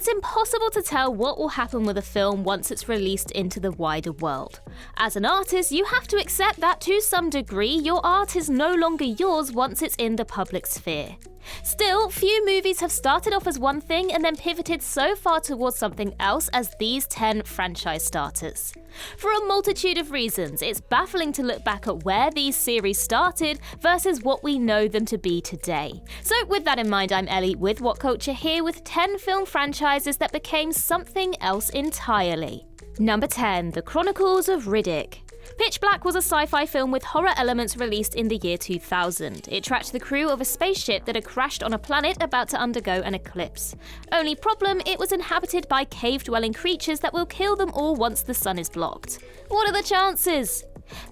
It's impossible to tell what will happen with a film once it's released into the wider world. As an artist, you have to accept that to some degree, your art is no longer yours once it's in the public sphere. Still, few movies have started off as one thing and then pivoted so far towards something else as these 10 franchise starters. For a multitude of reasons, it's baffling to look back at where these series started versus what we know them to be today. So with that in mind, I'm Ellie with What Culture here with 10 film franchises that became something else entirely. Number 10, The Chronicles of Riddick. Pitch Black was a sci-fi film with horror elements released in the year 2000. It tracked the crew of a spaceship that had crashed on a planet about to undergo an eclipse. Only problem, it was inhabited by cave-dwelling creatures that will kill them all once the sun is blocked. What are the chances?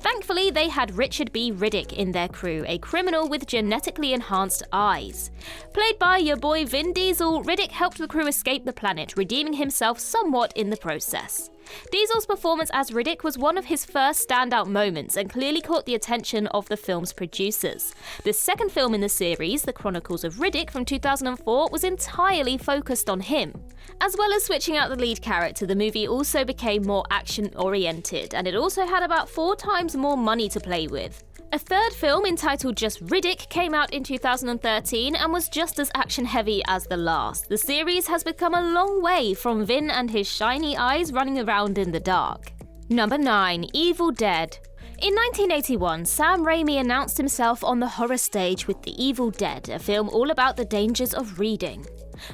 Thankfully, they had Richard B. Riddick in their crew, a criminal with genetically enhanced eyes. Played by your boy Vin Diesel, Riddick helped the crew escape the planet, redeeming himself somewhat in the process. Diesel's performance as Riddick was one of his first standout moments and clearly caught the attention of the film's producers. The second film in the series, The Chronicles of Riddick from 2004, was entirely focused on him. As well as switching out the lead character, the movie also became more action-oriented, and it also had about 4 times more money to play with. A third film entitled just Riddick came out in 2013 and was just as action-heavy as the last. The series has become a long way from Vin and his shiny eyes running around in the dark. Number 9, Evil Dead. In 1981, Sam Raimi announced himself on the horror stage with The Evil Dead, a film all about the dangers of reading.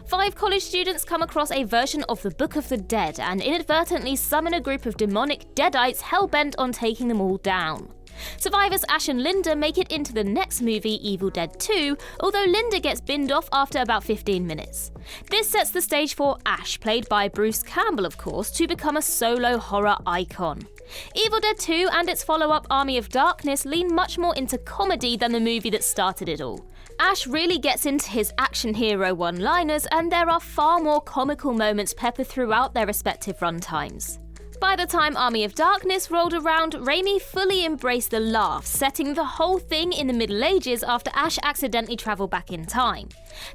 5 college students come across a version of the Book of the Dead and inadvertently summon a group of demonic deadites hell-bent on taking them all down. Survivors Ash and Linda make it into the next movie, Evil Dead 2, although Linda gets binned off after about 15 minutes. This sets the stage for Ash, played by Bruce Campbell of course, to become a solo horror icon. Evil Dead 2 and its follow-up Army of Darkness lean much more into comedy than the movie that started it all. Ash really gets into his action hero one-liners, and there are far more comical moments peppered throughout their respective runtimes. By the time Army of Darkness rolled around, Raimi fully embraced the laugh, setting the whole thing in the Middle Ages after Ash accidentally travelled back in time.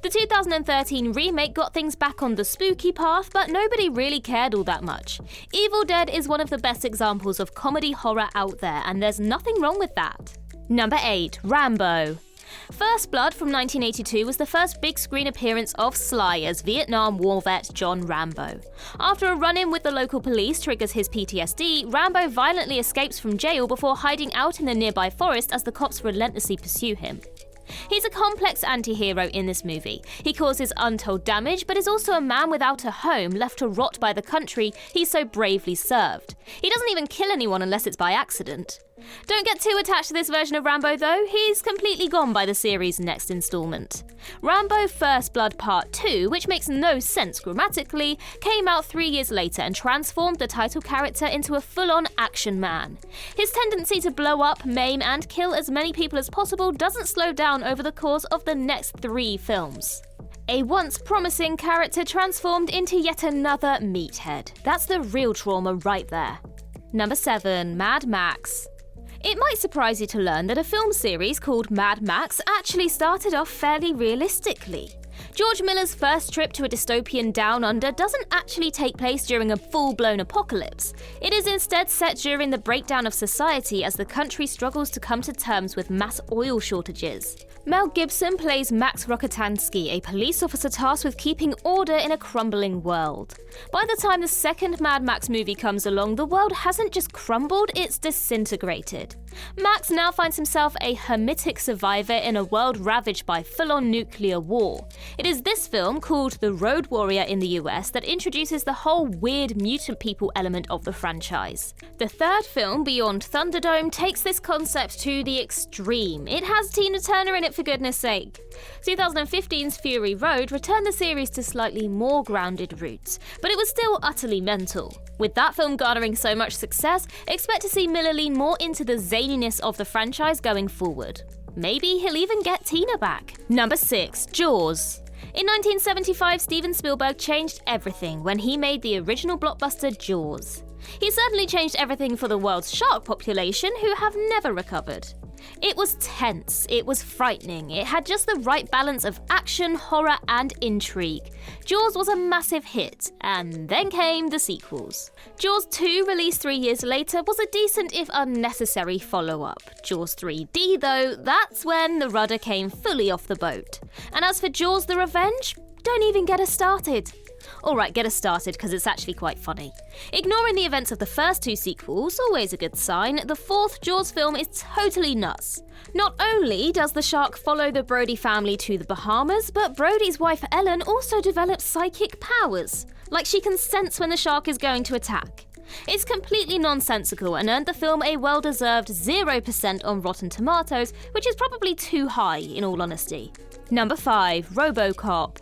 The 2013 remake got things back on the spooky path, but nobody really cared all that much. Evil Dead is one of the best examples of comedy horror out there, and there's nothing wrong with that. Number 8, Rambo. First Blood from 1982 was the first big screen appearance of Sly as Vietnam War vet John Rambo. After a run-in with the local police triggers his PTSD, Rambo violently escapes from jail before hiding out in the nearby forest as the cops relentlessly pursue him. He's a complex anti-hero in this movie. He causes untold damage, but is also a man without a home, left to rot by the country he's so bravely served. He doesn't even kill anyone unless it's by accident. Don't get too attached to this version of Rambo though, he's completely gone by the series' next installment. Rambo First Blood Part 2, which makes no sense grammatically, came out 3 years later and transformed the title character into a full-on action man. His tendency to blow up, maim and kill as many people as possible doesn't slow down over the course of the next 3 films. A once promising character transformed into yet another meathead. That's the real trauma right there. Number 7, Mad Max. It might surprise you to learn that a film series called Mad Max actually started off fairly realistically. George Miller's first trip to a dystopian down under doesn't actually take place during a full-blown apocalypse. It is instead set during the breakdown of society as the country struggles to come to terms with mass oil shortages. Mel Gibson plays Max Rokitansky, a police officer tasked with keeping order in a crumbling world. By the time the second Mad Max movie comes along, the world hasn't just crumbled, it's disintegrated. Max now finds himself a hermitic survivor in a world ravaged by full-on nuclear war. It is this film, called The Road Warrior in the US, that introduces the whole weird mutant people element of the franchise. The third film, Beyond Thunderdome, takes this concept to the extreme. It has Tina Turner in it for goodness sake. 2015's Fury Road returned the series to slightly more grounded roots, but it was still utterly mental. With that film garnering so much success, expect to see Miller lean more into the zaniness of the franchise going forward. Maybe he'll even get Tina back. Number 6, Jaws. In 1975, Steven Spielberg changed everything when he made the original blockbuster Jaws. He certainly changed everything for the world's shark population, who have never recovered. It was tense, it was frightening, it had just the right balance of action, horror and intrigue. Jaws was a massive hit, and then came the sequels. Jaws 2, released 3 years later, was a decent if unnecessary follow-up. Jaws 3D though, that's when the rudder came fully off the boat. And as for Jaws the Revenge, don't even get us started. Alright, get us started because it's actually quite funny. Ignoring the events of the first 2 sequels, always a good sign, the 4th Jaws film is totally nuts. Not only does the shark follow the Brody family to the Bahamas, but Brody's wife Ellen also develops psychic powers. Like she can sense when the shark is going to attack. It's completely nonsensical and earned the film a well-deserved 0% on Rotten Tomatoes, which is probably too high in all honesty. Number 5. RoboCop.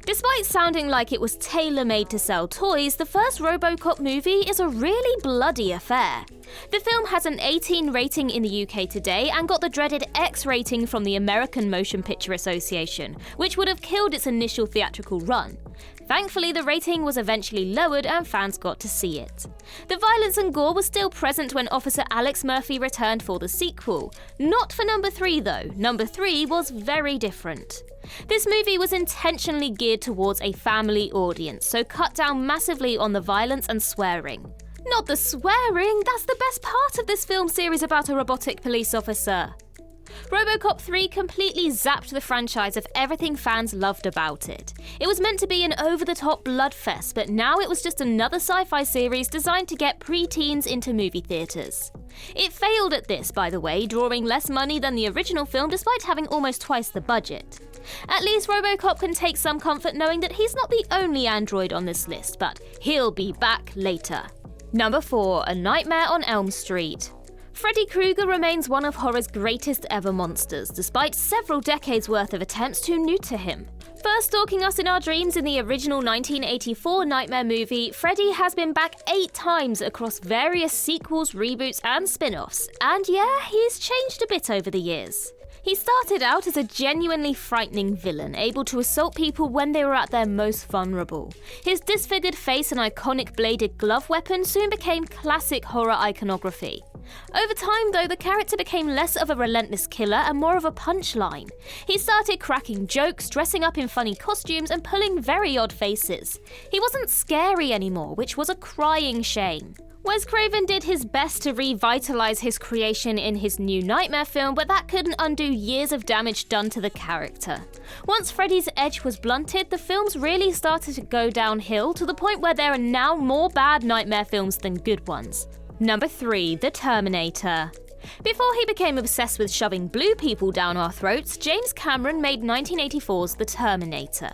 Despite sounding like it was tailor-made to sell toys, the first RoboCop movie is a really bloody affair. The film has an 18 rating in the UK today and got the dreaded X rating from the American Motion Picture Association, which would have killed its initial theatrical run. Thankfully, the rating was eventually lowered and fans got to see it. The violence and gore was still present when Officer Alex Murphy returned for the sequel. Not for number 3 though. Number 3 was very different. This movie was intentionally geared towards a family audience, so cut down massively on the violence and swearing. Not the swearing, that's the best part of this film series about a robotic police officer. RoboCop 3 completely zapped the franchise of everything fans loved about it. It was meant to be an over-the-top bloodfest, but now it was just another sci-fi series designed to get pre-teens into movie theatres. It failed at this, by the way, drawing less money than the original film despite having almost twice the budget. At least RoboCop can take some comfort knowing that he's not the only android on this list, but he'll be back later. Number 4. A Nightmare on Elm Street. Freddy Krueger remains one of horror's greatest ever monsters, despite several decades worth of attempts too new to him. First stalking us in our dreams in the original 1984 Nightmare movie, Freddy has been back 8 times across various sequels, reboots and spin-offs, and yeah, he's changed a bit over the years. He started out as a genuinely frightening villain, able to assault people when they were at their most vulnerable. His disfigured face and iconic bladed glove weapon soon became classic horror iconography. Over time, though, the character became less of a relentless killer and more of a punchline. He started cracking jokes, dressing up in funny costumes, and pulling very odd faces. He wasn't scary anymore, which was a crying shame. Wes Craven did his best to revitalize his creation in his new Nightmare film, but that couldn't undo years of damage done to the character. Once Freddy's edge was blunted, the films really started to go downhill to the point where there are now more bad Nightmare films than good ones. Number 3. The Terminator. Before he became obsessed with shoving blue people down our throats, James Cameron made 1984's The Terminator.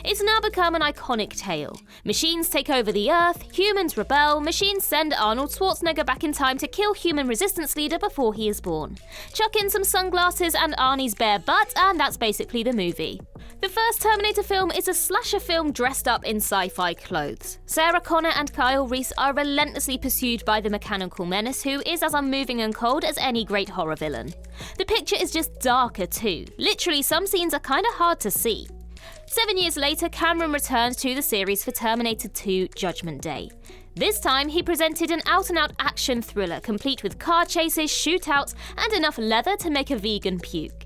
It's now become an iconic tale. Machines take over the Earth, humans rebel, machines send Arnold Schwarzenegger back in time to kill human resistance leader before he is born. Chuck in some sunglasses and Arnie's bare butt, and that's basically the movie. The first Terminator film is a slasher film dressed up in sci-fi clothes. Sarah Connor and Kyle Reese are relentlessly pursued by the mechanical menace who is as unmoving and cold as any great horror villain. The picture is just darker too. Literally, some scenes are kinda hard to see. 7 years later, Cameron returned to the series for Terminator 2 Judgment Day. This time, he presented an out-and-out action thriller complete with car chases, shootouts, and enough leather to make a vegan puke.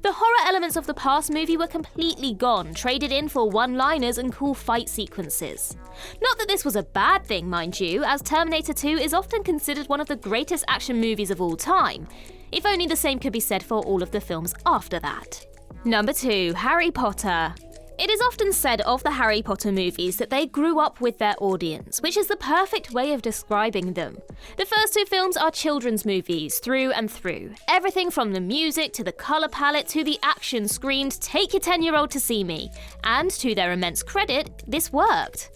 The horror elements of the past movie were completely gone, traded in for one-liners and cool fight sequences. Not that this was a bad thing, mind you, as Terminator 2 is often considered one of the greatest action movies of all time. If only the same could be said for all of the films after that. Number 2. Harry Potter. It is often said of the Harry Potter movies that they grew up with their audience, which is the perfect way of describing them. The first 2 films are children's movies through and through. Everything from the music to the colour palette to the action screamed, "Take your 10-year-old to see me." And to their immense credit, this worked.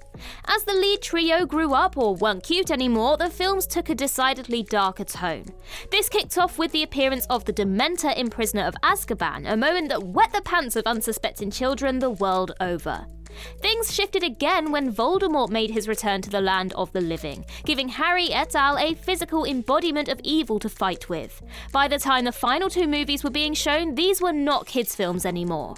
As the lead trio grew up or weren't cute anymore, the films took a decidedly darker tone. This kicked off with the appearance of the Dementor in Prisoner of Azkaban, a moment that wet the pants of unsuspecting children the world over. Things shifted again when Voldemort made his return to the land of the living, giving Harry et al. A physical embodiment of evil to fight with. By the time the final 2 movies were being shown, these were not kids' films anymore.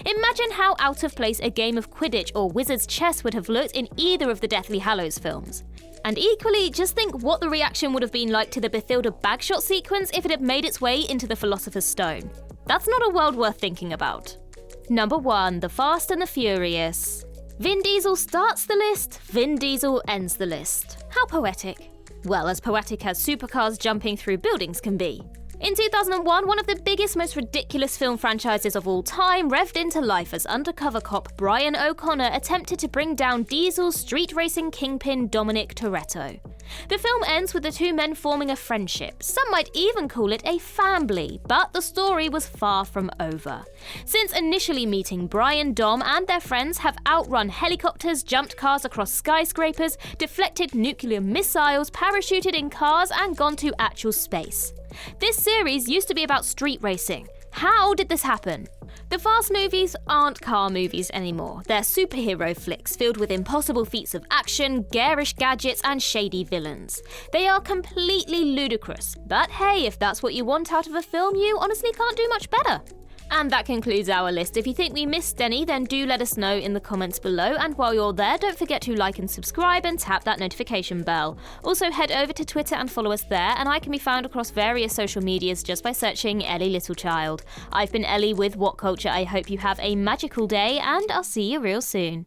Imagine how out of place a game of Quidditch or Wizard's Chess would have looked in either of the Deathly Hallows films. And equally, just think what the reaction would have been like to the Bathilda bagshot sequence if it had made its way into the Philosopher's Stone. That's not a world worth thinking about. Number 1. The Fast and the Furious. Vin Diesel starts the list, Vin Diesel ends the list. How poetic. Well, as poetic as supercars jumping through buildings can be. In 2001, one of the biggest, most ridiculous film franchises of all time revved into life as undercover cop Brian O'Connor attempted to bring down Diesel's street racing kingpin Dominic Toretto. The film ends with the two men forming a friendship. Some might even call it a family, but the story was far from over. Since initially meeting, Brian, Dom and their friends have outrun helicopters, jumped cars across skyscrapers, deflected nuclear missiles, parachuted in cars and gone to actual space. This series used to be about street racing. How did this happen? The Fast movies aren't car movies anymore. They're superhero flicks filled with impossible feats of action, garish gadgets, and shady villains. They are completely ludicrous, but hey, if that's what you want out of a film, you honestly can't do much better. And that concludes our list. If you think we missed any, then do let us know in the comments below, and while you're there, don't forget to like and subscribe and tap that notification bell. Also head over to Twitter and follow us there, and I can be found across various social medias just by searching Ellie Littlechild. I've been Ellie with What Culture. I hope you have a magical day, and I'll see you real soon.